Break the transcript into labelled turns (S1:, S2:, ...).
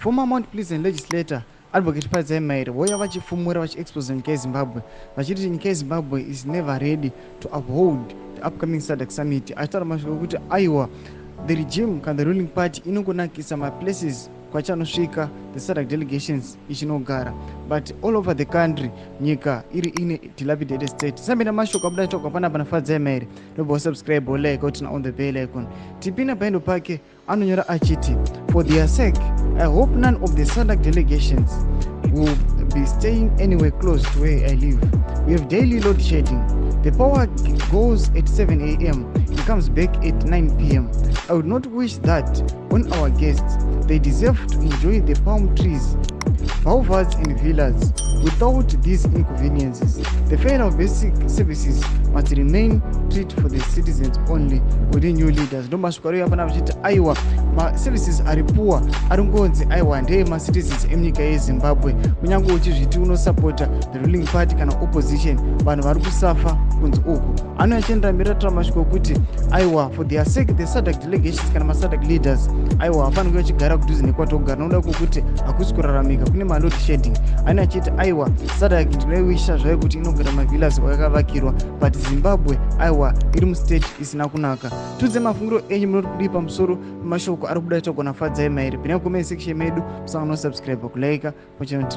S1: Former Mount Pleasant legislator Advocate Padzai Maire voya vachifumura vachiexpose nyika yeZimbabwe vachiti nyika yeZimbabwe is never ready to uphold the upcoming SADC summit. Achitaura mashoko kuti aiwa the regime kana the ruling party inongonakisa maplaces kwachanosvika the SADC delegations ichinogara, but all over the country nyika iri ine dilapidated state. Sambena mashoko abuda toka panapa na Padzai Maire nobva subscribe or like out on the bell icon. Tipina paendo pake anonyora achiti, for their sake I hope none of the SADC delegations will be staying anywhere close to where I live. We have daily load shedding. The power goes at 7 a.m. and comes back at 9 p.m. I would not wish that on our guests. They deserve to enjoy the palm trees, boulevards and villas without these inconveniences. The failure of basic services must remain treat for the citizens only within new leaders. No masukari hapana vachiti aiwa ma services ari poor aringonzi aiwa ndeye ma citizens emunyika yeZimbabwe kunyange uchizviti unosupporta the ruling party kana opposition vanhu vari kusafa kunzi uku anoyachendera mberi taura mashoko kuti aiwa for their sake the SADC delegations kana ma SADC leaders aiwa hafanike vachigara kudhuze nekwatogara noda kwokuti hakusi kuraramika kune ma load shedding. Anoyachiti aiwa SADC ndinoiwisha zvayo kuti inogara mavillas kwakavakirwa but Zimbabwe aiwa iri mustate isina kunaka. Tudze mafungiro enyu munoti kudii pamusoro mashoko ari kuda togona Padzai Maire. Pina comment section medu musanga no subscribe kulike pachano